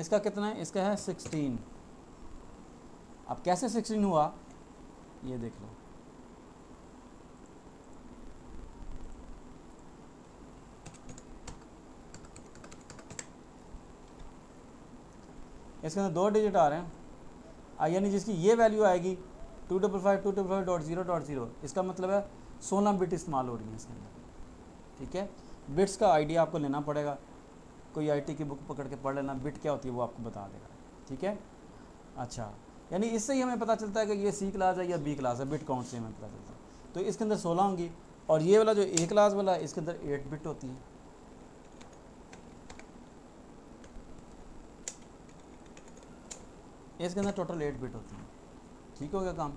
इसका कितना है, इसका है 16। अब कैसे 16 हुआ ये देख लो। इसके अंदर 2 डिजिट आ रहे हैं, यानी जिसकी ये वैल्यू आएगी 255.255.0.0, इसका मतलब है 16 बिट इस्तेमाल हो रही है इसके अंदर। ठीक है, बिट्स का आइडिया आपको लेना पड़ेगा, कोई आईटी की बुक पकड़ के पढ़ लेना, बिट क्या होती है वो आपको बता देगा। ठीक है, अच्छा, यानी इससे ही हमें पता चलता है कि ये सी क्लास है या बी क्लास है, बिट काउंट से हमें पता चलता है। तो इसके अंदर 16 होंगी, और ये वाला जो ए क्लास वाला है इसके अंदर 8 बिट होती है। इसके अंदर टोटल 8 बिट होती है। ठीक हो गया काम,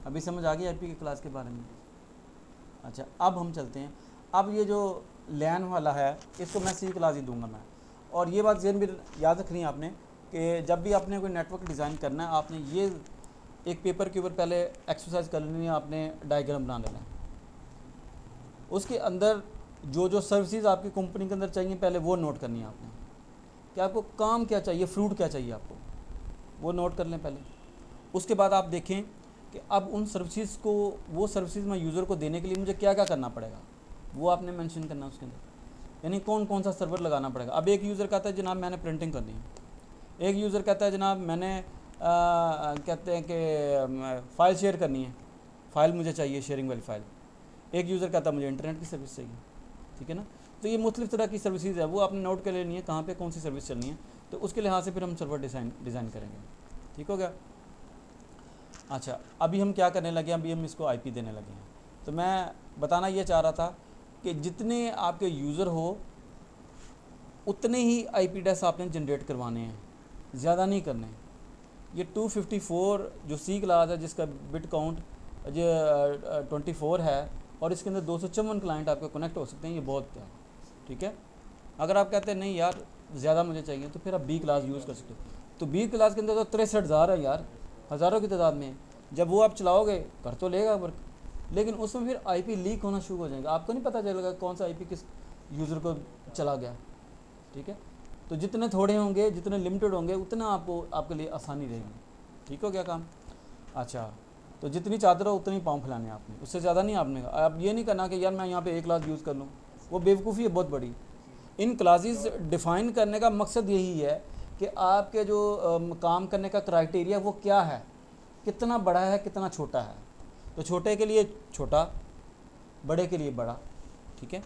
अभी समझ आ गई आईपी की क्लास के बारे में। अच्छा, अब हम चलते हैं, अब ये जो लैन वाला है इसको मैं सी क्लास ही दूंगा मैं। और ये बात ज़हन में याद रखनी है आपने कि जब भी आपने कोई नेटवर्क डिज़ाइन करना है, आपने ये एक पेपर के ऊपर पहले एक्सरसाइज कर लेनी है, आपने डायग्राम बना लेना है। उसके अंदर जो जो सर्विसेज आपकी कंपनी के अंदर चाहिए पहले वो नोट करनी है आपने, कि आपको काम क्या चाहिए, फ्रूट क्या चाहिए आपको, वो नोट कर लें पहले। उसके बाद आप देखें कि अब उन सर्विसेज को, वो सर्विसेज मैं यूज़र को देने के लिए मुझे क्या क्या करना पड़ेगा, वो आपने मेंशन करना उसके अंदर, यानी कौन कौन सा सर्वर लगाना पड़ेगा। अब एक यूज़र कहता है जनाब मैंने प्रिंटिंग करनी है, एक यूज़र कहता है जनाब मैंने कहते हैं कि फ़ाइल शेयर करनी है, फ़ाइल मुझे चाहिए शेयरिंग वाली फ़ाइल। एक यूज़र कहता है मुझे इंटरनेट की सर्विस चाहिए। ठीक है ना, तो ये मुख्तलिफ़ तरह की सर्विसेज है, वो आपने नोट कर लेनी है कहाँ पे कौन सी सर्विस चलनी है, तो उसके लिहाज से फिर हम सर्वर डिज़ाइन करेंगे। ठीक हो गया। अच्छा, अभी हम क्या करने लगे हैं, अभी हम इसको आईपी देने लगे हैं। तो मैं बताना ये चाह रहा था कि जितने आपके यूज़र हो उतने ही आईपी एड्रेस आपने जनरेट करवाने हैं, ज़्यादा नहीं करने। ये 254 जो सी क्लास है जिसका बिट काउंट जो 24 है, और इसके अंदर 254 क्लाइंट आपके कनेक्ट हो सकते हैं, ये बहुत है। ठीक है, अगर आप कहते हैं नहीं यार ज़्यादा मुझे चाहिए, तो फिर आप बी क्लास यूज़ कर सकते हो। तो बी क्लास के अंदर तो 63,000 है यार, हज़ारों की तादाद में। जब वो आप चलाओगे कर तो लेगा वर्क, लेकिन उसमें फिर आईपी लीक होना शुरू हो जाएगा, आपको नहीं पता चलेगा कौन सा आईपी किस यूज़र को चला गया। ठीक है, तो जितने थोड़े होंगे, जितने लिमिटेड होंगे, उतना आपको आपके लिए आसानी रहेगी। ठीक हो गया काम। अच्छा, तो जितनी चादर हो उतनी पाँव फैलाने आपने, उससे ज़्यादा नहीं आपने। आप ये नहीं करना कि यार मैं यहाँ पे एक क्लास यूज़ कर लूँ, वो बेवकूफ़ी है बहुत बड़ी। इन क्लासेस डिफ़ाइन करने का मकसद यही है कि आपके जो काम करने का क्राइटेरिया वो क्या है, कितना बड़ा है कितना छोटा है। तो छोटे के लिए छोटा, बड़े के लिए बड़ा। ठीक है,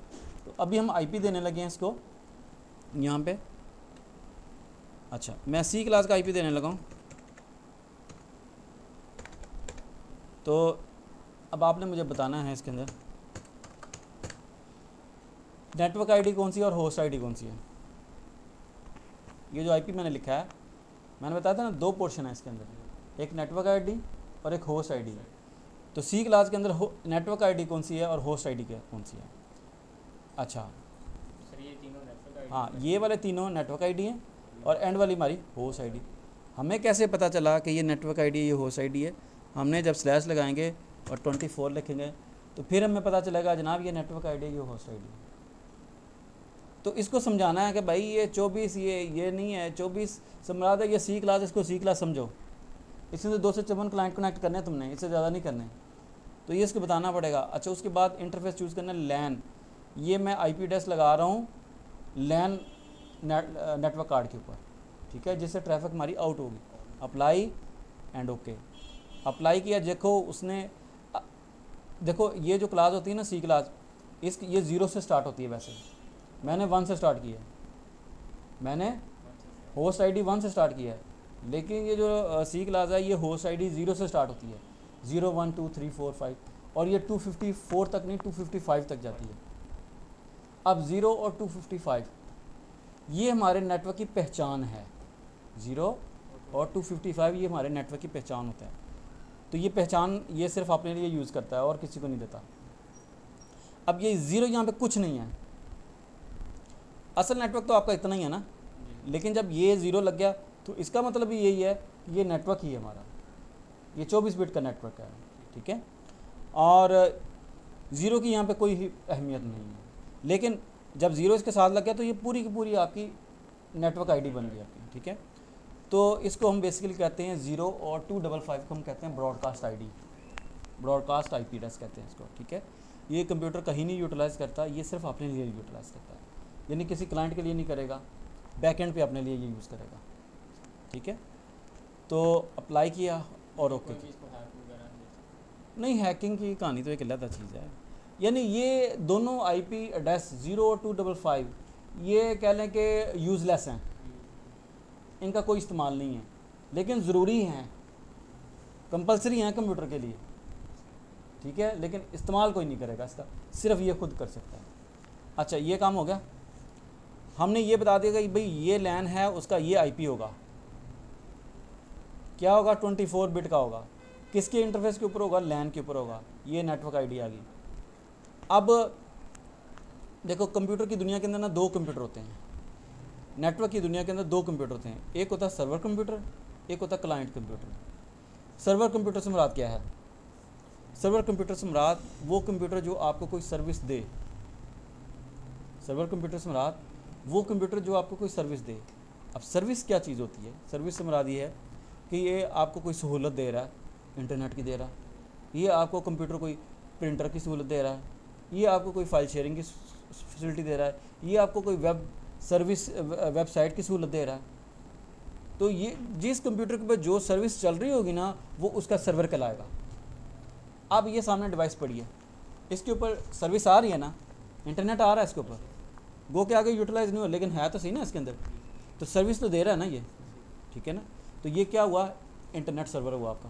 तो अभी हम आईपी देने लगे हैं इसको यहाँ पे। अच्छा, मैं सी क्लास का आईपी देने लगा हूँ। तो अब आपने मुझे बताना है इसके अंदर नेटवर्क आईडी कौन सी है और होस्ट आईडी कौन सी है। ये जो आईपी मैंने लिखा है, मैंने बताया था ना 2 पोर्शन है इसके अंदर, एक नेटवर्क आईडी और एक होस्ट आईडी है। तो सी क्लास के अंदर नेटवर्क आईडी कौन सी है और होस्ट आईडी कौन सी है। अच्छा सर, ये तीनों नेटवर्क आईडी, हाँ, ये वाले तीनों नेटवर्क आईडी हैं और एंड वाली हमारी होस्ट आईडी। हमें कैसे पता चला कि ये नेटवर्क आईडी ये होस्ट आईडी है, हमने जब स्लैश लगाएंगे और 24 लिखेंगे तो फिर हमें पता चलेगा जनाब ये नेटवर्क आईडी ये होस्ट आईडी है। तो इसको समझाना है कि भाई ये 24 ये नहीं है, 24 समझा दे ये सी क्लास, इसको सी क्लास समझो। इसके अंदर 254 क्लाइंट कनेक्ट करने हैं तुमने, इससे ज़्यादा नहीं करने, तो ये इसको बताना पड़ेगा। अच्छा, उसके बाद इंटरफेस चूज़ करना है लैन, ये मैं आईपी एड्रेस लगा रहा हूँ लैन नेटवर्क कार्ड के ऊपर। ठीक है, जिससे ट्रैफिक हमारी आउट होगी। अप्लाई एंड ओके, अप्लाई किया। देखो उसने, देखो ये जो क्लास होती है ना सी क्लास, ये 0 से स्टार्ट होती है। वैसे मैंने 1 से स्टार्ट किया है, मैंने होस्ट आईडी 1 से स्टार्ट किया है, लेकिन ये जो सी क्लास है ये होस्ट आईडी 0 से स्टार्ट होती है, 0 1 2 3 4 5, और ये 254 तक नहीं 255 तक जाती है। अब 0 और 255 ये हमारे नेटवर्क की पहचान है, 0 और 255 ये हमारे नेटवर्क की पहचान होता है। तो ये पहचान ये सिर्फ अपने लिए यूज़ करता है और किसी को नहीं देता। अब ये 0 यहाँ पे कुछ नहीं है, असल नेटवर्क तो आपका इतना ही है ना, लेकिन जब ये 0 लग गया तो इसका मतलब भी यही है कि ये नेटवर्क ही है हमारा, ये 24 बिट का नेटवर्क है। ठीक है, और 0 की यहाँ पे कोई अहमियत नहीं है, लेकिन जब 0 इसके साथ लग गया तो ये पूरी की पूरी आपकी नेटवर्क आईडी बन गई आपकी, ठीक है। तो इसको हम बेसिकली कहते हैं 0 और 255 को हम कहते हैं broadcast ID, broadcast IP address कहते हैं इसको, ठीक है। ये कंप्यूटर कहीं नहीं यूटिलाइज़ करता, ये सिर्फ अपने लिए यूटिलाइज़ करता है, यानी किसी क्लाइंट के लिए नहीं करेगा, बैक एंड पे अपने लिए ये यूज़ करेगा, ठीक है। तो अप्लाई किया और ओके कोई भी इसको हैक वगैरह नहीं। नहीं, हैकिंग की कहानी तो एक अलग चीज़ है, यानी ये दोनों आईपी एड्रेस 0 और 255 ये कह लें कि यूज़लेस हैं, इनका कोई इस्तेमाल नहीं है, लेकिन ज़रूरी हैं, कंपलसरी हैं कंप्यूटर के लिए, ठीक है, लेकिन इस्तेमाल कोई नहीं करेगा इसका, सिर्फ ये खुद कर सकता है। अच्छा, ये काम हो गया, हमने ये बता दिया कि भाई ये लैन है, उसका ये आईपी होगा, क्या होगा, 24 बिट का होगा, किसके इंटरफेस के ऊपर होगा, लैन के ऊपर होगा, ये नेटवर्क आईडी आ गई। अब देखो, कंप्यूटर की दुनिया के अंदर ना दो कंप्यूटर होते हैं, नेटवर्क की दुनिया के अंदर दो कंप्यूटर होते हैं, एक होता है सर्वर कंप्यूटर, एक होता है क्लाइंट कंप्यूटर। सर्वर कंप्यूटर से मुराद क्या है? सर्वर कंप्यूटर से मुराद वो कंप्यूटर जो आपको कोई सर्विस दे, सर्वर कंप्यूटर से मुराद वो कंप्यूटर जो आपको कोई सर्विस दे। अब सर्विस क्या चीज़ होती है? सर्विस से मुराद ये है कि ये आपको कोई सहूलत दे रहा है, इंटरनेट की दे रहा है, ये आपको कंप्यूटर कोई प्रिंटर की सहूलत दे रहा है, ये आपको कोई फाइल शेयरिंग की फैसिलिटी दे रहा है, ये आपको कोई वेब सर्विस वेबसाइट की सहूलत दे रहा है। तो ये जिस कंप्यूटर के ऊपर जो सर्विस चल रही होगी ना, वो उसका सर्वर कहलाएगा। अब ये सामने डिवाइस पड़ी है, इसके ऊपर सर्विस आ रही है ना, इंटरनेट आ रहा है इसके ऊपर, गो के आगे यूटिलाइज नहीं हो, लेकिन है तो सही ना इसके अंदर, तो सर्विस तो दे रहा है ना ये, ठीक है ना। तो ये क्या हुआ, इंटरनेट सर्वर हुआ आपका,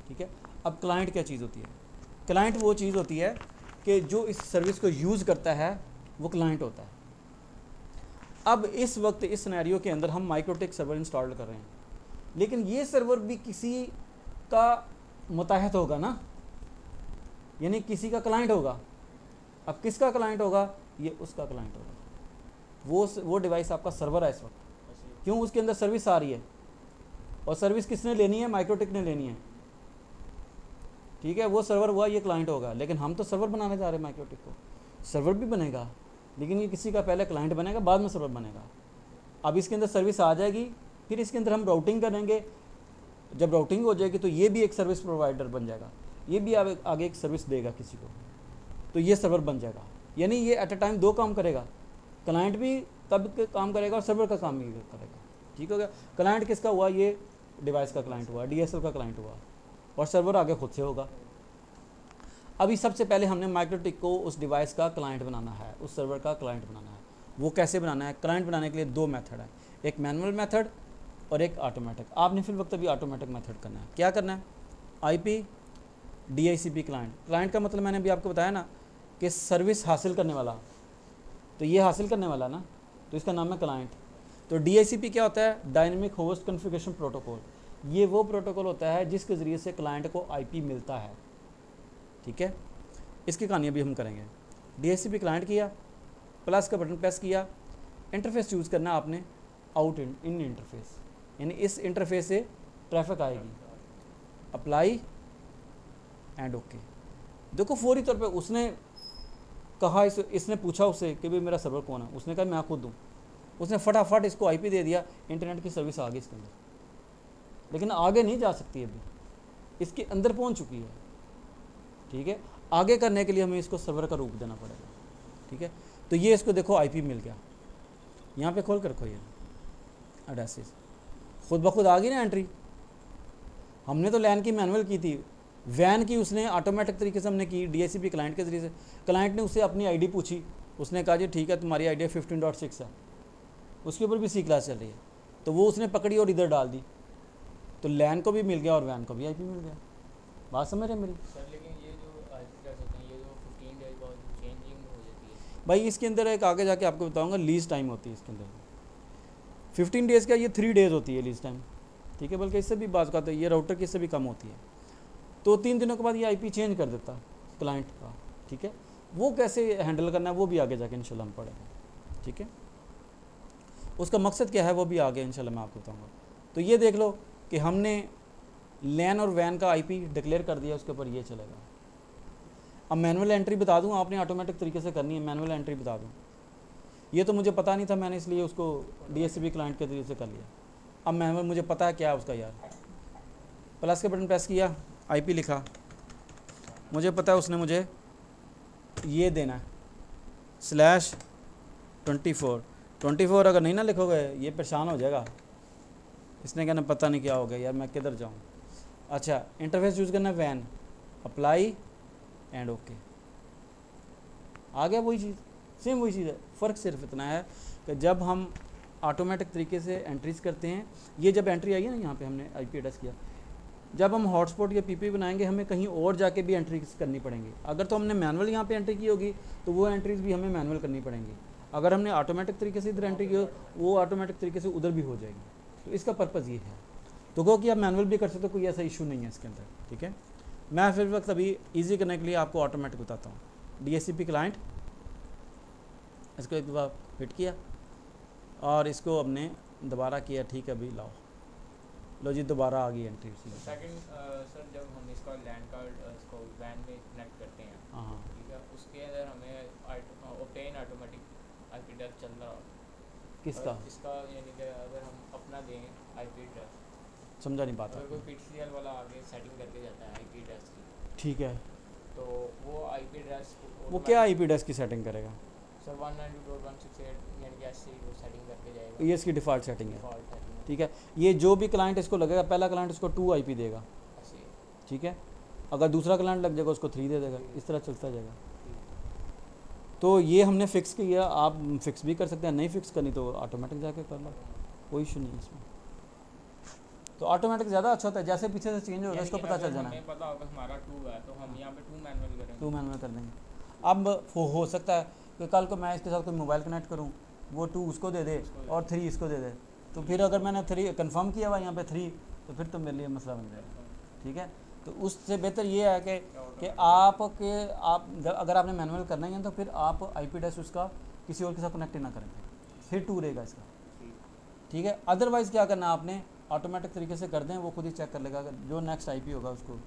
ठीक है। अब क्लाइंट क्या चीज़ होती है? क्लाइंट वो चीज़ होती है कि जो इस सर्विस को यूज़ करता है वो क्लाइंट होता है। अब इस वक्त इस सिनेरियो के अंदर हम माइक्रोटेक सर्वर इंस्टॉल कर रहे हैं, लेकिन ये सर्वर भी किसी का मुताहत होगा ना, यानी किसी का क्लाइंट होगा। अब किसका क्लाइंट होगा? ये उसका क्लाइंट होगा, वो डिवाइस आपका सर्वर है इस वक्त। क्यों? उसके अंदर सर्विस आ रही है, और सर्विस किसने लेनी है? माइक्रोटेक ने लेनी है, ठीक है। वो सर्वर हुआ, ये क्लाइंट होगा, लेकिन हम तो सर्वर बनाने जा रहे हैं माइक्रोटेक को, सर्वर भी बनेगा, लेकिन ये किसी का पहले क्लाइंट बनेगा, बाद में सर्वर बनेगा। अब इसके अंदर सर्विस आ जाएगी, फिर इसके अंदर हम राउटिंग करेंगे, जब राउटिंग हो जाएगी तो ये भी एक सर्विस प्रोवाइडर बन जाएगा, ये भी आगे एक सर्विस देगा किसी को, तो ये सर्वर बन जाएगा। यानी ये एट अ टाइम दो काम करेगा, क्लाइंट भी तब काम करेगा और सर्वर का काम भी करेगा, ठीक हो गया। क्लाइंट किसका हुआ? ये डिवाइस का क्लाइंट हुआ, DSL का क्लाइंट हुआ, और सर्वर आगे खुद से होगा। अभी सबसे पहले हमने माइक्रोटेक को उस डिवाइस का क्लाइंट बनाना है, उस सर्वर का क्लाइंट बनाना है। वो कैसे बनाना है? क्लाइंट बनाने के लिए दो मेथड है, एक मैनुअल मेथड और एक ऑटोमेटिक। आपने फिर वक्त अभी ऑटोमेटिक मेथड करना है। क्या करना है? IP DICP क्लाइंट का मतलब मैंने अभी आपको बताया ना कि सर्विस हासिल करने वाला, तो ये हासिल करने वाला ना, तो इसका नाम है क्लाइंट। तो DICP क्या होता है? Dynamic host configuration protocol. ये वो प्रोटोकॉल होता है जिसके ज़रिए से क्लाइंट को IP मिलता है, ठीक है। इसकी कहानी अभी हम करेंगे। DICP क्लाइंट किया, प्लस का बटन प्रेस किया, इंटरफेस चूज़ करना आपने, आउट इन इंटरफेस, यानी इस इंटरफेस से ट्रैफिक आएगी, अप्लाई एंड ओके। देखो फौरी तौर पे उसने कहा, इसने पूछा उससे कि भाई मेरा सर्वर कौन है, उसने कहा मैं खुद हूँ, उसने फटाफट इसको IP दे दिया, इंटरनेट की सर्विस आ गई इसके अंदर, लेकिन आगे नहीं जा सकती, अभी इसके अंदर पहुँच चुकी है, ठीक है। आगे करने के लिए हमें इसको सर्वर का रूप देना पड़ेगा, ठीक है। तो ये इसको देखो IP मिल गया, यहाँ पे खोल कर रखो, ये एड्रेसेस खुद ब खुद आ गई ना एंट्री। हमने तो लैन की मैनुअल की थी, वैन की उसने ऑटोमेटिक तरीके से हमने की DICP क्लाइंट के ज़रिए से। क्लाइंट ने उससे अपनी ID पूछी, उसने कहा जी ठीक है तुम्हारी ID 15.6 है, उसके ऊपर भी C क्लास चल रही है, तो वो उसने पकड़ी और इधर डाल दी, तो लैन को भी मिल गया और वैन को भी IP मिल गया। बात समझ रहे मेरी? सर लेकिन ये जो IP एड्रेस होते हैं, ये जो 15 डेज बाद चेंजिंग हो जाती है भाई, इसके अंदर एक आगे जाके आपको बताऊँगा लीज टाइम होती है इसके अंदर, 15 डेज़ का, ये 3 डेज़ होती है लीज टाइम, ठीक है। बल्कि इससे भी बात करते हैं, ये राउटर की इससे भी कम होती है, तो 3 दिनों के बाद ये IP चेंज कर देता क्लाइंट का, ठीक है। वो कैसे हैंडल करना है वो भी आगे जाके इंशाल्लाह हम पढ़ेंगे, ठीक है। उसका मकसद क्या है वो भी आगे इंशाल्लाह मैं आपको बताऊंगा। तो ये देख लो कि हमने लैन और वैन का IP डिक्लेयर कर दिया, उसके ऊपर ये चलेगा। अब मैनुअल एंट्री बता दूं, आपने ऑटोमेटिक तरीके से करनी है, मैनुअल एंट्री बता दूं। ये तो मुझे पता नहीं था, मैंने इसलिए उसको DHCP क्लाइंट के तरीके से कर लिया। अब मैनुअल मुझे पता है क्या है उसका यार। प्लस के बटन प्रेस किया, IP लिखा, मुझे पता है उसने मुझे ये देना है /24 अगर नहीं ना लिखोगे ये परेशान हो जाएगा, इसने कहना पता नहीं क्या हो गया यार, मैं किधर जाऊँ। अच्छा, इंटरफेस यूज़ करना है वैन, अप्लाई एंड ओके, आ गया वही चीज़, सेम वही चीज़ है। फ़र्क सिर्फ इतना है कि जब हम ऑटोमेटिक तरीके से एंट्रीज करते हैं, ये जब एंट्री आई है ना यहाँ पे हमने IP एड्रेस किया, जब हम हॉटस्पॉट या PP बनाएंगे हमें कहीं और जाके भी एंट्रीज करनी पड़ेंगी। अगर तो हमने मैनुअल यहाँ पे एंट्री की होगी तो वो एंट्रीज भी हमें मैनुअल करनी पड़ेंगी। अगर हमने ऑटोमेटिक तरीके से इधर एंट्री की हो वो ऑटोमेटिक तरीके से उधर भी हो जाएगी। तो इसका पर्पज़ ये है। तो कहो कि आप मैनुअल भी कर सकते हो, कोई ऐसा इशू नहीं है इसके अंदर, ठीक है। मैं फिर वक्त अभी ईजी करने के लिए आपको ऑटोमेटिक बताता हूँ। DHCP क्लाइंट, इसको एक बार फिट किया और इसको हमने दोबारा किया, ठीक है, अभी लाओ, लो जी दोबारा आ गई एंट्री। सेकंड सर, जब हम इसका लैंड कार्ड इसको वैन में कनेक्ट करते हैं, हाँ, ठीक है, उसके अंदर हमें ऑब्टेन ऑटोमेटिक IP एड्रेस चल रहा हो किसका? इसका, यानी कि अगर हम अपना दें IP एड्रेस, समझा नहीं पाता। अगर कोई PTCL वाला आगे सेटिंग करके जाता है IP एड्रेस की, ठीक है, तो वो IP एड्रेस वो क्या IP एड्रेस की सेटिंग करेगा? सर 192.168 यानी कि ऐसे ही वो सेटिंग करके जाएगा। ये इसकी डिफ़ॉल्ट सेटिंग है, डिफ़ॉल्ट सेटिंग ठीक है। ये जो भी क्लाइंट इसको लगेगा, पहला क्लाइंट उसको 2 IP देगा, ऐसे ही। ठीक है। अगर दूसरा क्लाइंट लग जाएगा उसको 3 दे देगा, इस तरह चलता जाएगा। तो ये हमने फ़िक्स किया, आप फिक्स भी कर सकते हैं, नहीं फिक्स करनी तो ऑटोमेटिक जाके कर लो, कोई इशू नहीं है इसमें। तो ऑटोमेटिक ज़्यादा अच्छा होता है, जैसे पीछे से चेंज होगा इसको पता चल जाना है। हमें पता होगा हमारा 2 है तो हम यहाँ पे 2 मैनुअल करेंगे, 2 मैनुअल कर देंगे। अब हो सकता है कि कल को मैं इसके साथ कोई मोबाइल कनेक्ट करूँ, वो 2 उसको दे दे और 3 इसको दे दे, तो फिर अगर मैंने 3 कंफर्म किया हुआ यहाँ पे 3, तो फिर तो मेरे लिए मसला बन जाएगा, ठीक है। तो उससे बेहतर ये है कि आप अगर आपने मैनुअल करना ही है तो फिर आप IP एड्रेस उसका किसी और के साथ कनेक्ट ना करें, फिर 2 रहेगा इसका, ठीक है। अदरवाइज़ क्या करना आपने, ऑटोमेटिक तरीके से कर दें, वो खुद ही चेक कर लेगा, जो नेक्स्ट IP होगा उसको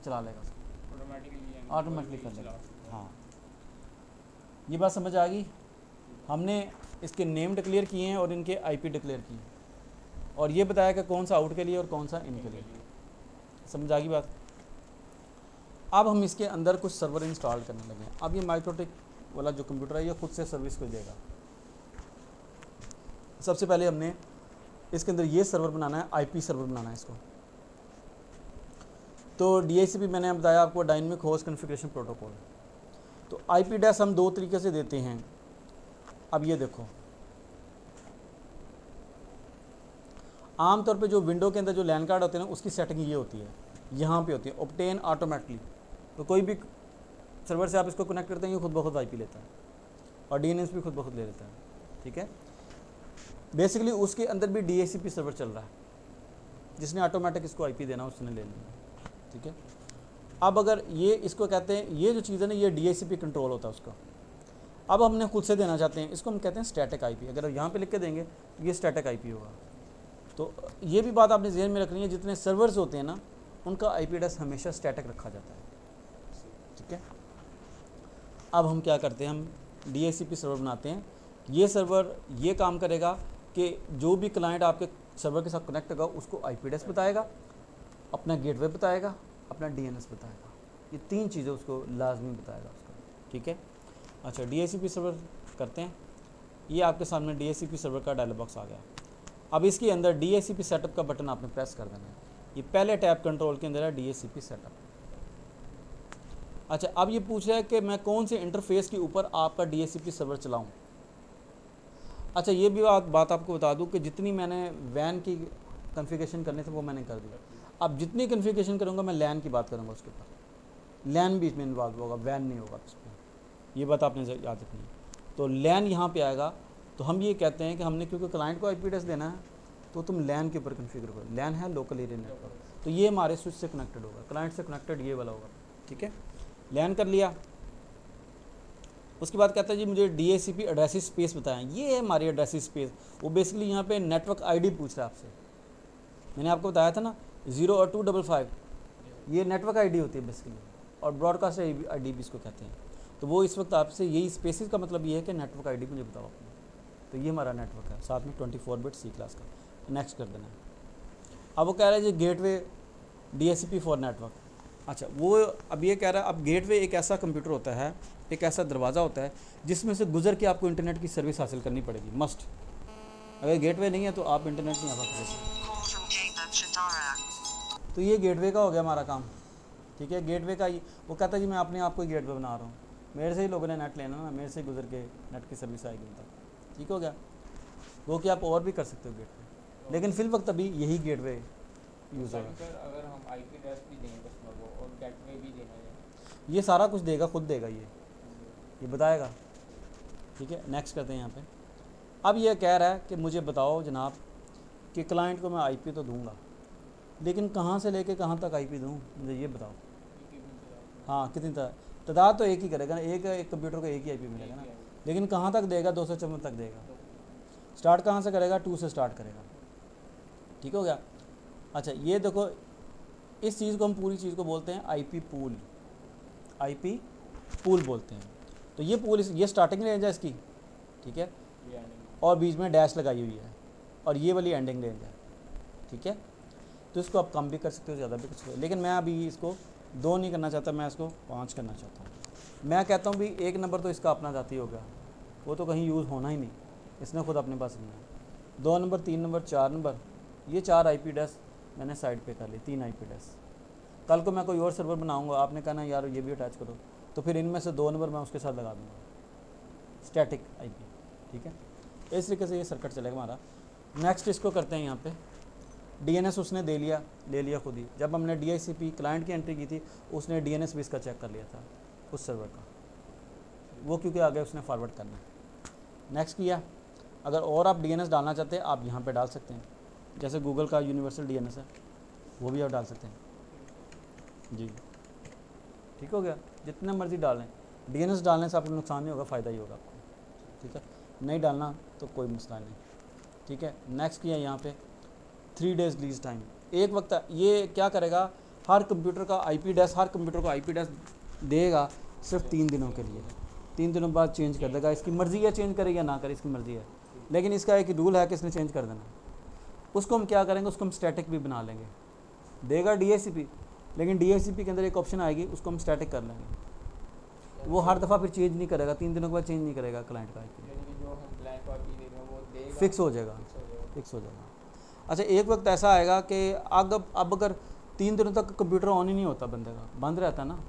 चला लेगा, ऑटोमेटिकली कर लेगा। हाँ, ये बात समझ आ गई। हमने इसके नेम डिक्लेयर किए हैं और इनके IP डिक्लेयर किए हैं, और ये बताया कि कौन सा आउट के लिए और कौन सा इन के लिए। समझ आ गई बात। अब हम इसके अंदर कुछ सर्वर इंस्टॉल करने लगे हैं। अब ये माइक्रोटेक वाला जो कंप्यूटर है ये खुद से सर्विस को देगा। सबसे पहले हमने इसके अंदर ये सर्वर बनाना है, IP सर्वर बनाना है इसको। तो DHCP मैंने बताया आपको, डायनेमिक होस्ट कॉन्फ़िगरेशन प्रोटोकॉल। तो IP एड्रेस हम 2 तरीके से देते हैं। अब ये देखो, आमतौर पे जो विंडो के अंदर जो लैन कार्ड होते हैं ना, उसकी सेटिंग ये होती है, यहाँ पे होती है ऑब्टेन ऑटोमेटिकली। तो कोई भी सर्वर से आप इसको कनेक्ट करते हैं ये खुद ब खुद IP लेता है, और DNS भी खुद ब खुद ले लेता है, ठीक है। बेसिकली उसके अंदर भी DHCP सर्वर चल रहा है, जिसने ऑटोमेटिक इसको IP देना उसने ले लिया, ठीक है। अब अगर ये इसको कहते हैं, ये जो चीज़ है ना ये DHCP कंट्रोल होता है उसका। अब हमने खुद से देना चाहते हैं, इसको हम कहते हैं स्टैटिक IP। अगर यहाँ पे लिख के देंगे तो ये स्टैटिक IP होगा। तो ये भी बात आपने ज़हन में रखनी है, जितने सर्वर्स होते हैं ना उनका IP एड्रेस हमेशा स्टैटिक रखा जाता है, ठीक है। अब हम क्या करते हैं, हम DHCP सर्वर बनाते हैं। ये सर्वर ये काम करेगा कि जो भी क्लाइंट आपके सर्वर के साथ कनेक्ट होगा उसको IP एड्रेस बताएगा, अपना गेटवे बताएगा, अपना DNS बताएगा। ये 3 चीज़ें उसको लाजमी बताएगा उसको, ठीक है। अच्छा, DHCP सर्वर करते हैं। ये आपके सामने DHCP सर्वर का डायलॉग बॉक्स आ गया। अब इसके अंदर DHCP सेटअप का बटन आपने प्रेस कर देना है। ये पहले टैब कंट्रोल के अंदर है DHCP सेटअप। अच्छा, अब ये पूछ रहा है कि मैं कौन से इंटरफेस के ऊपर आपका DHCP सर्वर चलाऊं। अच्छा, ये भी बात आपको बता दूं कि जितनी मैंने वैन की कॉन्फ़िगरेशन करने थे वो मैंने कर दिया। अब जितनी कॉन्फ़िगरेशन करूंगा मैं लैन की बात करूंगा उसके ऊपर। लैन भी इसमें इन्वॉल्व होगा, वैन नहीं होगा इस पर, ये बात आपने याद रखनी है। तो लैन यहाँ पे आएगा। तो हम ये कहते हैं कि हमने क्योंकि क्लाइंट को IP एड्रेस देना है तो तुम लैन के ऊपर कॉन्फ़िगर करो। लैन है लोकल एरिया नेटवर्क, तो ये हमारे स्विच से कनेक्टेड होगा, क्लाइंट से कनेक्टेड ये वाला होगा, ठीक है। लैन कर लिया। उसके बाद कहता है जी मुझे DHCP एड्रेस स्पेस बताएं। ये है हमारी एड्रेस स्पेस। वो बेसिकली यहाँ पे नेटवर्क ID पूछ रहा है आपसे। मैंने आपको बताया था ना 0 और 255, ये नेटवर्क ID होती है बेसिकली, और ब्रॉडकास्ट ID भी इसको कहते हैं। तो वो इस वक्त आपसे यही स्पेसिस का मतलब ये है कि नेटवर्क आईडी मुझे बताओ अपनी। तो ये हमारा नेटवर्क है, साथ में 24 बिट सी क्लास का। नेक्स्ट कर देना है। अब वो कह रहा है जी गेटवे DHCP फॉर नेटवर्क। अच्छा, वो अब ये कह रहा है अब गेटवे एक ऐसा कंप्यूटर होता है, एक ऐसा दरवाज़ा होता है जिसमें से गुजर के आपको इंटरनेट की सर्विस हासिल करनी पड़ेगी, मस्ट। अगर गेटवे नहीं है तो आप इंटरनेट नहीं आ सकते। तो ये गेटवे का हो गया हमारा काम, ठीक है। गेटवे का वो कहता है जी मैं अपने आप को ही गेटवे बना रहा हूँ, मेरे से ही लोगों ने नेट लेना ना, मेरे से गुजर के नेट की सर्विस आएगी उन तक, ठीक हो गया। वो कि आप और भी कर सकते हो गेटवे, लेकिन फिल वक्त अभी यही गेटवे यूज़ होगा। सर अगर हम IP एड्रेस भी दें कस्टमर को और गेटवे भी देना है, ये सारा कुछ देगा, खुद देगा, ये बताएगा, ठीक है। नेक्स्ट करते हैं यहाँ पे। अब ये कह रहा है कि मुझे बताओ जनाब कि क्लाइंट को मैं IP तो दूंगा, लेकिन कहाँ से लेके कहाँ तक IP दूँ, मुझे ये बताओ। हाँ, कितनी तादाद तो एक ही करेगा ना, एक कंप्यूटर को एक ही IP मिलेगा ना, लेकिन कहाँ तक देगा, 254 तक देगा। स्टार्ट कहाँ से करेगा, 2 से स्टार्ट करेगा, ठीक हो गया। अच्छा, ये देखो इस चीज़ को हम पूरी चीज़ को बोलते हैं IP पूल, IP पूल बोलते हैं। तो ये पूल ये स्टार्टिंग रेंज है इसकी, ठीक है, और बीच में डैश लगाई हुई है, और ये वाली एंडिंग रेंज है, ठीक है। तो इसको आप कम भी कर सकते हो, ज़्यादा भी कर सकते हो, लेकिन मैं अभी इसको 2 नहीं करना चाहता, मैं इसको 5 करना चाहता हूँ। मैं कहता हूँ भी 1 नंबर तो इसका अपना जाती हो गया, वो तो कहीं यूज़ होना ही नहीं, इसने खुद अपने पास रखना है। 2 नंबर, 3 नंबर, 4 नंबर, ये 4 IP एड्रेस मैंने साइड पे कर ली, 3 IP एड्रेस। कल को मैं कोई और सर्वर बनाऊँगा, आपने कहना यार ये भी अटैच करो, तो फिर इनमें से 2 नंबर मैं उसके साथ लगा दूँगा, स्टैटिक IP, ठीक है। इस तरीके से ये सर्किट चलेगा हमारा। नेक्स्ट इसको करते हैं यहाँ पे। DNS उसने ले लिया खुद ही। जब हमने DHCP क्लाइंट की एंट्री की थी, उसने DNS भी इसका चेक कर लिया था उस सर्वर का, वो क्योंकि आगे उसने फॉरवर्ड करना है। नेक्स्ट किया, अगर और आप DNS डालना चाहते हैं आप यहाँ पे डाल सकते हैं, जैसे गूगल का यूनिवर्सल DNS है, वो भी आप डाल सकते हैं जी, ठीक हो गया। जितने मर्जी डालें, DNS डालने से आपको नुकसान नहीं होगा, फ़ायदा ही होगा आपको, ठीक है। नहीं डालना तो कोई मसला नहीं, ठीक है। नेक्स्ट किया यहाँ पे 3 डेज़ लीज टाइम। एक वक्त ये क्या करेगा, हर कंप्यूटर का IP एड्रेस, हर कंप्यूटर को IP एड्रेस देगा सिर्फ 3 दिनों के लिए। 3 दिनों बाद चेंज कर देगा, इसकी मर्ज़ी है चेंज करे या ना करे, इसकी मर्ज़ी है, लेकिन इसका एक रूल है कि इसने चेंज कर देना। उसको हम क्या करेंगे, उसको हम स्टैटिक भी बना लेंगे। देगा DHCP, लेकिन DHCP के अंदर एक ऑप्शन आएगी, उसको हम स्टैटिक कर लेंगे। वो हर दफ़ा फिर चेंज नहीं करेगा, 3 दिनों के बाद चेंज नहीं करेगा क्लाइंट का IP, फिक्स हो जाएगा, फिक्स हो जाएगा। अच्छा, एक वक्त ऐसा आएगा कि अब अगर 3 दिनों तक कंप्यूटर ऑन ही नहीं होता, बंदे का बंद रहता ना,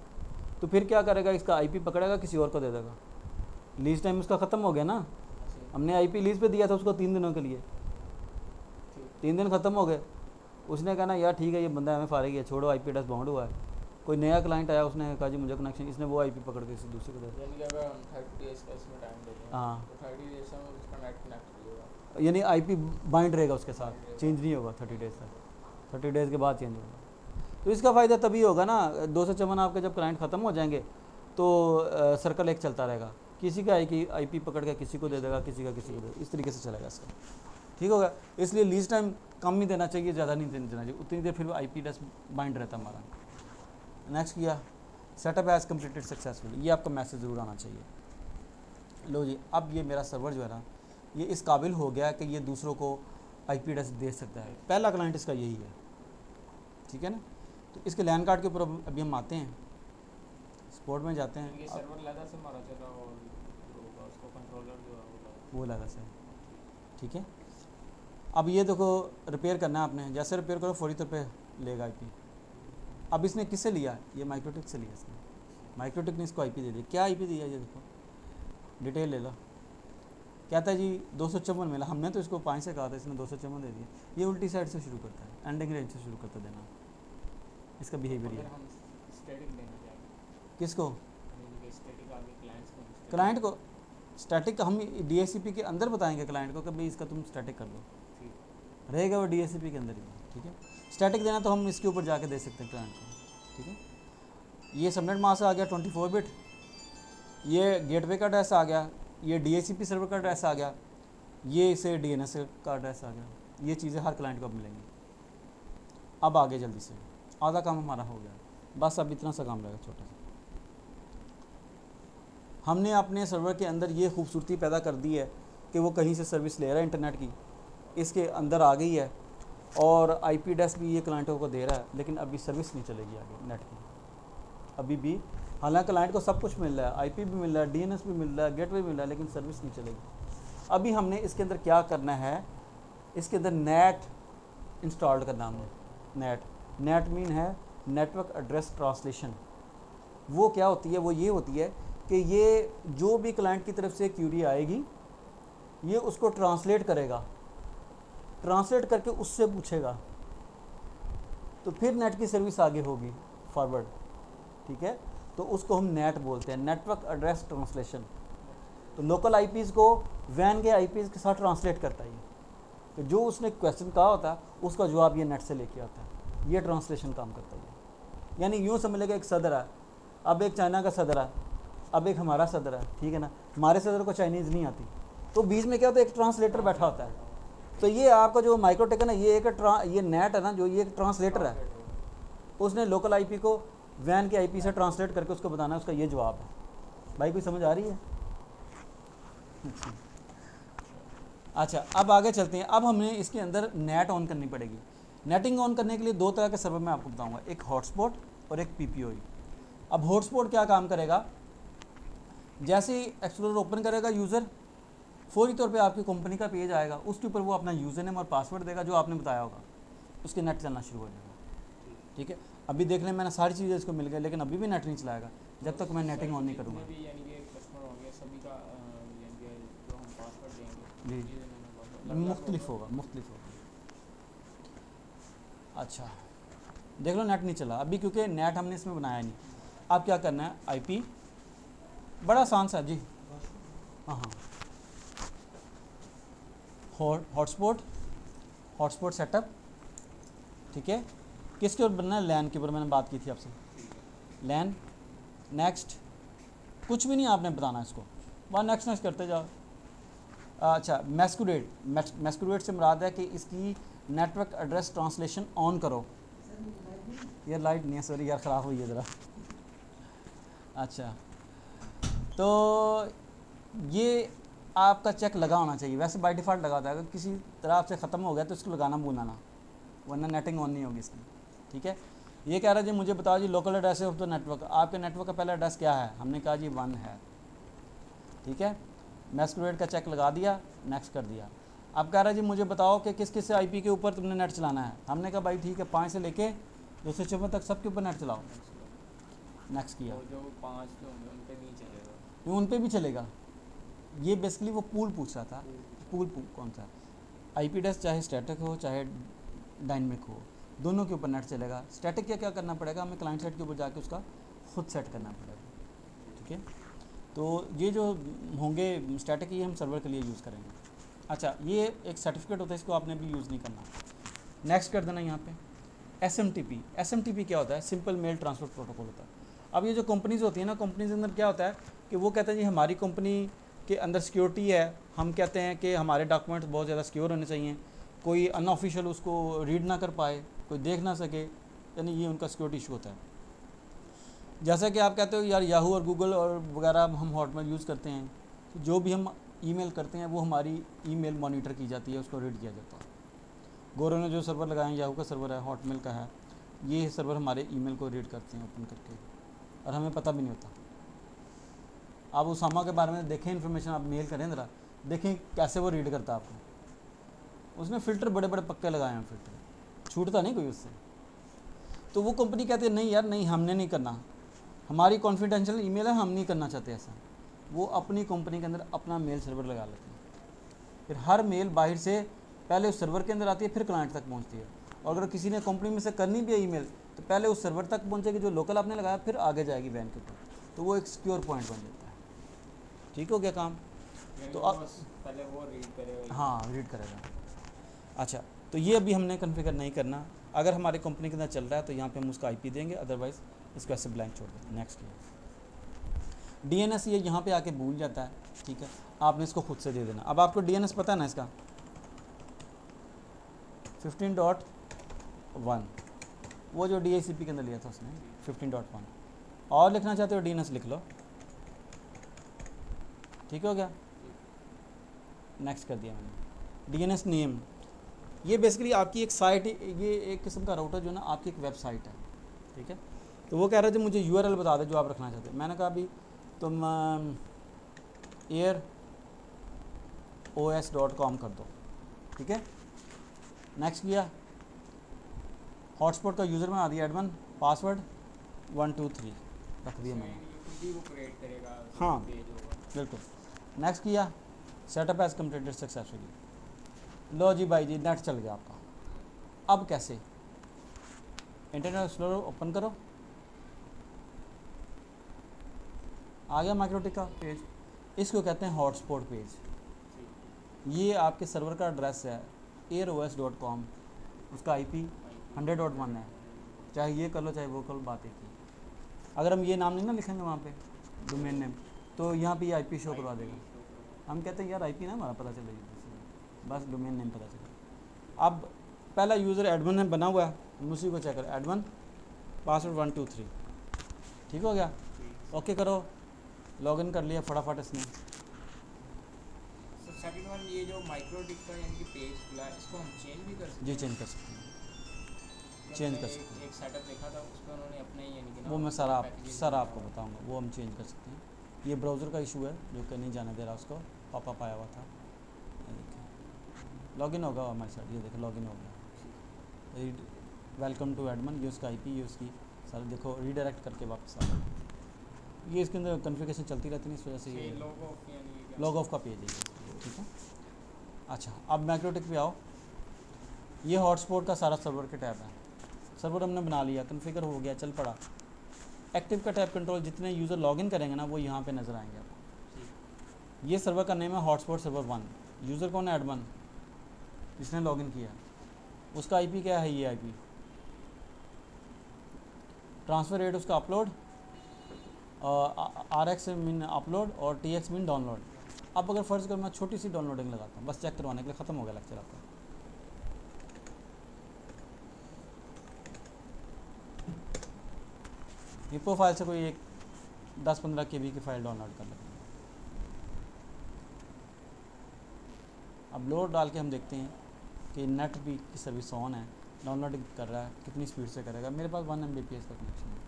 तो फिर क्या करेगा, इसका IP पकड़ेगा, किसी और को दे देगा। लीज टाइम उसका ख़त्म हो गया ना, हमने IP लीज पे दिया था उसको 3 दिनों के लिए, 3 दिन ख़त्म हो गए, उसने कहा ना यार ठीक है ये बंदा हमें फारेगी है, छोड़ो, IP एड्रेस बाउंड हुआ है। कोई नया क्लाइंट आया, उसने कहा जी मुझे कनेक्शन, इसने वो IP पकड़ के किसी दूसरे को दे दिया। हाँ, यानी IP बाइंड रहेगा उसके साथ, चेंज नहीं होगा 30 डेज़ तक, 30 डेज़ के बाद चेंज होगा। तो इसका फ़ायदा तभी होगा ना, 254 आपके जब क्लाइंट ख़त्म हो जाएंगे तो सर्कल एक चलता रहेगा, किसी का IP पकड़ के किसी को दे देगा, किसी का किसी को दे, इस तरीके से चलेगा इसका, ठीक होगा। इसलिए लीज टाइम कम ही देना चाहिए, ज़्यादा नहीं देना चाहिए, उतनी देर फिर IP एड्रेस बाइंड रहता हमारा। नेक्स्ट किया, सेटअप हैज़ कम्प्लीटेड सक्सेसफुल, ये आपका मैसेज ज़रूर आना चाहिए। लो जी, अब ये मेरा सर्वर जो है ना, ये इस काबिल हो गया कि ये दूसरों को IP एड्रेस दे सकता है। पहला क्लाइंट इसका यही है, ठीक है ना। तो इसके लैन कार्ड के ऊपर अभी हम आते हैं, स्पोर्ट में जाते हैं, वो लगा से, ठीक है। अब ये देखो रिपेयर करना है आपने, जैसे रिपेयर करो फौरी तौर पे लेगा IP। अब इसने किससे लिया, ये माइक्रोटेक से लिया इसने, माइक्रोटेक ने इसको IP दे दिया। क्या IP दिया, ये देखो डिटेल ले लो। कहता है जी 254 मिला, हमने तो इसको 5 से कहा था, इसने 254 दे दिया। ये उल्टी साइड से शुरू करता है, एंडिंग रेंज से शुरू करता है देना, इसका बिहेवियर ये। किसको, क्लाइंट को स्टैटिक हम DHCP के अंदर बताएंगे क्लाइंट को कि भाई इसका तुम स्टैटिक कर लो, रहेगा वो DHCP के अंदर ही, ठीक है। स्टैटिक देना तो हम इसके ऊपर जाके दे सकते हैं क्लाइंट को, ठीक है। ये सबनेट मास्क आ गया 24 बिट, ये गेटवे का एड्रेस आ गया, ये DHCP सर्वर का एड्रेस आ गया, ये इसे DNS का एड्रेस आ गया। ये चीज़ें हर क्लाइंट को अब मिलेंगी। अब आगे जल्दी से आधा काम हमारा हो गया, बस अब इतना सा काम रहेगा छोटा सा। हमने अपने सर्वर के अंदर ये खूबसूरती पैदा कर दी है कि वो कहीं से सर्विस ले रहा है इंटरनेट की, इसके अंदर आ गई है और आईपी एड्रेस भी ये क्लाइंटों को दे रहा है, लेकिन अभी सर्विस नहीं चलेगी आगे नेट की अभी भी। हालांकि क्लाइंट को सब कुछ मिल रहा है, आईपी भी मिल रहा है, डीएनएस भी मिल रहा है, गेटवे भी मिल रहा है, लेकिन सर्विस नहीं चलेगी। अभी हमने इसके अंदर क्या करना है, इसके अंदर नेट इंस्टॉल करना हमने। नेट मीन है नेटवर्क एड्रेस ट्रांसलेशन। वो क्या होती है, वो ये होती है कि ये जो भी क्लाइंट की तरफ से क्यूरी आएगी ये उसको ट्रांसलेट करेगा, ट्रांसलेट करके उससे पूछेगा, तो फिर नेट की सर्विस आगे होगी फॉरवर्ड, ठीक है। तो उसको हम नेट बोलते हैं, नेटवर्क एड्रेस ट्रांसलेशन। तो लोकल आईपीज़ को वैन के आईपीज़ के साथ ट्रांसलेट करता है ये, तो जो उसने क्वेश्चन कहा होता है उसका जवाब ये नेट से लेके आता है, ये ट्रांसलेशन काम करता है। यानी यूँ समझ लेगा एक सदर है, अब एक चाइना का सदर है, अब एक हमारा सदर है, ठीक है ना। हमारे सदर को चाइनीज़ नहीं आती, तो बीच में क्या होता है, एक ट्रांसलेटर बैठा होता है। तो ये आपका जो माइक्रोटेक है ना, ये ये नेट है ना, जो ये एक ट्रांसलेटर है, उसने लोकल आईपी को वैन के आईपी से ट्रांसलेट करके उसको बताना है, उसका ये जवाब है। भाई कोई समझ आ रही है? अच्छा, अब आगे चलते हैं। अब हमें इसके अंदर नेट ऑन करनी पड़ेगी। नेटिंग ऑन करने के लिए दो तरह के सर्वर मैं आपको बताऊंगा, एक हॉटस्पॉट और एक पीपीओई। अब हॉटस्पॉट क्या काम करेगा, जैसे ही एक्सप्लोरर ओपन करेगा यूज़र, फौरी तौर पे आपकी कंपनी का पेज आएगा, उसके ऊपर वो अपना यूज़र नेम और पासवर्ड देगा जो आपने बताया होगा, उसके नेट चलना शुरू हो जाएगा, ठीक है। अभी देख लें मैंने सारी चीज़ें इसको मिल गई, लेकिन अभी भी नेट नहीं चलाएगा जब तक मैं नेटिंग ऑन नहीं करूँगा। जी, मुख्तलिफ होगा। अच्छा, देख लो नेट नहीं चला अभी, क्योंकि नेट हमने इसमें बनाया नहीं। अब क्या करना है, आईपी बड़ा आसान सा जी, हाँ, हॉटस्पॉट सेटअप, ठीक है। किसके ऊपर बनना है, लैन के ऊपर, मैंने बात की थी आपसे, लैन। नेक्स्ट, कुछ भी नहीं आपने बताना इसको, बस नेक्स्ट करते जाओ। अच्छा, मैस्कुरेट से मुराद है कि इसकी नेटवर्क एड्रेस ट्रांसलेशन ऑन करो। यार लाइट नहीं है, सॉरी यार, ख़राब हुई है ज़रा। अच्छा, तो ये आपका चेक लगा होना चाहिए, वैसे बाय डिफ़ॉल्ट लगा होता है, अगर किसी तरह से ख़त्म हो गया तो इसको लगाना भूलना ना, वरना नेटिंग ऑन नहीं होगी इसकी, ठीक है। ये कह रहा है जी मुझे बताओ जी local address of the network, आपके नेटवर्क का पहला एड्रेस क्या है, हमने कहा जी 1 है, ठीक है। मैस्कुरेट का चेक लगा दिया, नेक्स्ट कर दिया। अब कह रहा है जी मुझे बताओ कि किस किस आईपी के ऊपर तुमने नेट चलाना है, हमने कहा भाई ठीक है 5 से लेके 256 तक सबके ऊपर नेट चलाओ, नेक्स्ट किया। जो 5 होंगे उन पे नहीं चलेगा, उन पे भी चलेगा। ये बेसिकली वो पूल पूछ रहा था, पूल कौन सा, आईपी एड्रेस चाहे स्टैटिक हो चाहे डायनेमिक हो, दोनों के ऊपर नेट चलेगा। स्टैटिक क्या करना पड़ेगा, हमें क्लाइंट साइड के ऊपर जाके उसका खुद सेट करना पड़ेगा, ठीक है। तो ये जो होंगे स्टैटिक, ये हम सर्वर के लिए यूज़ करेंगे। अच्छा, ये एक सर्टिफिकेट होता है, इसको आपने भी यूज़ नहीं करना। नेक्स्ट कर देना यहाँ पे SMTP क्या होता है, सिंपल मेल ट्रांसफर प्रोटोकॉल होता है। अब ये जो कंपनीज़ होती है ना, कंपनीज़ के अंदर क्या होता है कि वो कहते हैं जी हमारी कंपनी के अंदर सिक्योरिटी है, हम कहते हैं कि हमारे डॉक्यूमेंट्स बहुत ज़्यादा सिक्योर होने चाहिए, कोई अनऑफिशियल उसको रीड ना कर पाए, कोई देख ना सके, यानी ये उनका सिक्योरिटी इशू होता है। जैसा कि आप कहते हो यार याहू और गूगल और वगैरह हम हॉटमेल यूज़ करते हैं, तो जो भी हम ईमेल करते हैं वो हमारी ईमेल मॉनिटर की जाती है, उसको रीड किया जाता है। गौरव ने जो सर्वर लगाए हैं, याहू का सर्वर है, हॉटमेल का है, ये सर्वर हमारे ईमेल को रीड करते हैं ओपन करके, और हमें पता भी नहीं होता। आप उसामा के बारे में देखें इन्फॉर्मेशन, आप मेल करें ज़रा, देखें कैसे वो रीड करता है आपको। उसने फ़िल्टर बड़े बड़े पक्के लगाए हैं, फ़िल्टर छूटता नहीं कोई उससे। तो वो कंपनी कहती है नहीं यार नहीं, हमने नहीं करना, हमारी कॉन्फिडेंशियल ईमेल है, हम नहीं करना चाहते ऐसा। वो अपनी कंपनी के अंदर अपना मेल सर्वर लगा लेते हैं, फिर हर मेल बाहर से पहले उस सर्वर के अंदर आती है, फिर क्लाइंट तक पहुंचती है। और अगर किसी ने कंपनी में से करनी भी है ईमेल, तो पहले उस सर्वर तक पहुंचेगी जो लोकल आपने लगाया, फिर आगे जाएगी वैन के ऊपर, तो वो एक सिक्योर पॉइंट बन जाता है। ठीक हो गया काम। तो अब पहले वो रीड करेगा, हाँ रीड करेगा। अच्छा, तो ये अभी हमने कॉन्फ़िगर नहीं करना। अगर हमारी कंपनी के अंदर चल रहा है तो यहाँ पे हम उसका आईपी देंगे, अदरवाइज़ इसको ऐसे ब्लैंक छोड़ देंगे। नेक्स्ट DNS ये यहाँ पे आके भूल जाता है, ठीक है, आपने इसको खुद से दे देना। अब आपको DNS पता है ना इसका 15.1, वो जो DHCP के अंदर लिया था उसने 15.1, और लिखना चाहते हो DNS लिख लो, ठीक हो गया, नेक्स्ट कर दिया मैंने। डीएनएस नेम, ये बेसिकली आपकी एक साइट, ये एक किस्म का राउटर जो है ना आपकी एक वेबसाइट है, ठीक है। तो वो कह रहे थे मुझे यूआरएल बता दे जो आप रखना चाहते हैं। मैंने कहा अभी तुम airos.com कर दो, ठीक है। नेक्स्ट किया, हॉटस्पॉट का यूज़र बना दिया एडमिन, पासवर्ड 123 रख दिया मैंने, खुद ही वो क्रिएट करेगा, हाँ। पेज होगा। बिल्कुल। नेक्स्ट किया, सेटअप एज कम्प्लीटेड सक्सेसफुली। लो जी भाई जी, नेट चल गया आपका। अब कैसे, इंटरनेट एक्सप्लोरर ओपन करो, आ गया माइक्रोटिक का पेज। इसको कहते हैं हॉटस्पॉट पेज। ये आपके सर्वर का एड्रेस है airos.com, उसका IP 100.1 है। चाहे ये कर लो चाहे वो कर लो, बात एक ही। अगर हम ये नाम नहीं ना लिखेंगे वहाँ पे डोमेन नेम, तो यहाँ पे ये IP शो करवा देगा। हम कहते हैं यार IP ना हमारा पता चलेगी, बस डोमेन नेम पता चलेगा। अब पहला यूज़र एडमिन है बना हुआ है, उसी को चेक करो, एडमिन पासवर्ड 123, ठीक हो गया। ओके करो, लॉगिन कर लिया फटाफट इसने। सेकंड वन, ये जो माइक्रोटिक का यानी कि पेज खुला है, इसको हम चेंज भी कर सकते जी हैं? चेंज कर सकते हैं, क्योंकि चेंज मैंने कर सकते हैं। एक सेटअप देखा था, उसमें उन्होंने अपना ही यानी कि वो ना मैं पैकेजेस सर बनाया आपको हुआ है। बताऊंगा, वो हम चेंज कर सकते हैं। ये ब्राउज़र का इशू है जो कि नहीं जाने दे रहा उसको, पॉपअप आया हुआ था। ये देखिए लॉगिन होगा हमारे साथ, ये देखो लॉगिन हो गया। वेलकम टू एडमिन, ये उसका IP, ये उसकी सर देखो रीडायरेक्ट करके वापस आ गया। ये इसके अंदर कॉन्फ़िगरेशन चलती रहती है, इस वजह से ये लॉग ऑफ यानी कि क्या? लॉग ऑफ का पेज है ये, ठीक है। अच्छा अब माइक्रोटिक पे आओ, ये हॉटस्पॉट का सारा सर्वर के टैब है। सर्वर हमने बना लिया, कॉन्फ़िगर हो गया, चल पड़ा। एक्टिव का टैब कंट्रोल, जितने यूज़र लॉगिन करेंगे ना वो यहाँ पे नज़र आएंगे आपको। ये सर्वर का नेम है हॉटस्पॉट सर्वर 1। यूज़र कौन है, एडमिन, जिसने लॉगिन किया। उसका IP क्या है, ये IP। ट्रांसफ़र रेट उसका अपलोड, RX मीन अपलोड और TX मीन डाउनलोड। अब अगर फ़र्ज़ कर मैं छोटी सी डाउनलोडिंग लगाता हूँ बस चेक करवाने के लिए, ख़त्म हो गया लेक्चर आपका। हिप्पो फाइल से कोई एक 10-15 KB की फ़ाइल डाउनलोड कर लेते हैं। अब लोड डाल के हम देखते हैं कि नेट भी की सर्विस ऑन है, डाउनलोडिंग कर रहा है, कितनी स्पीड से करेगा। मेरे पास 1 Mbps का कनेक्शन है,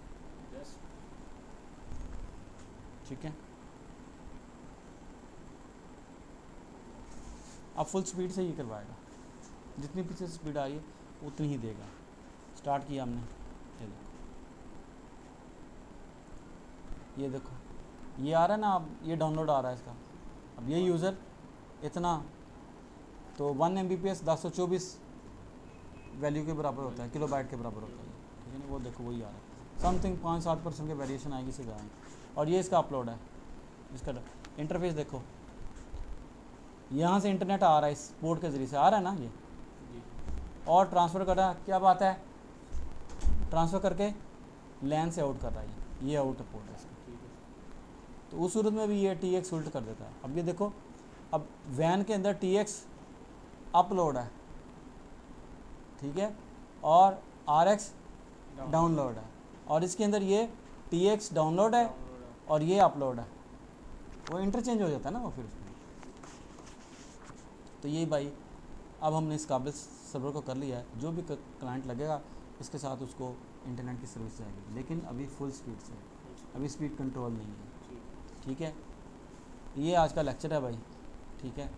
ठीक है। अब फुल स्पीड से ही करवाएगा, जितनी पीछे स्पीड आ रही है उतनी ही देगा। स्टार्ट किया हमने, ये देखो ये आ रहा है ना, अब ये डाउनलोड आ रहा है इसका। अब ये यूज़र इतना, तो 1 Mbps 1024 वैल्यू के बराबर होता है, किलोबाइट के बराबर होता है, ठीक है ना। वो देखो वही आ रहा है, समथिंग 5-7% के वेरिएशन आएगी इससे ज़्यादा। और ये इसका अपलोड है, इसका इंटरफेस देखो, यहाँ से इंटरनेट आ रहा है, इस पोर्ट के ज़रिए से आ रहा है ना ये, और ट्रांसफ़र कर रहा है। क्या बात है, ट्रांसफ़र करके लैन से आउट कर रहा है, ये आउट पोर्ट है इसका। तो उस सूरत में भी ये TX उल्ट कर देता है। अब ये देखो, अब वैन के अंदर TX अपलोड है, ठीक है, और RX डाउनलोड है, और इसके अंदर ये TX डाउनलोड है और ये अपलोड है। वो इंटरचेंज हो जाता है ना वो फिर उसमें। तो ये भाई अब हमने इस काबिल सर्वर को कर लिया है, जो भी क्लाइंट लगेगा इसके साथ उसको इंटरनेट की सर्विस जाएगी, लेकिन अभी फुल स्पीड से, अभी स्पीड कंट्रोल नहीं है, ठीक है। ये आज का लेक्चर है भाई, ठीक है।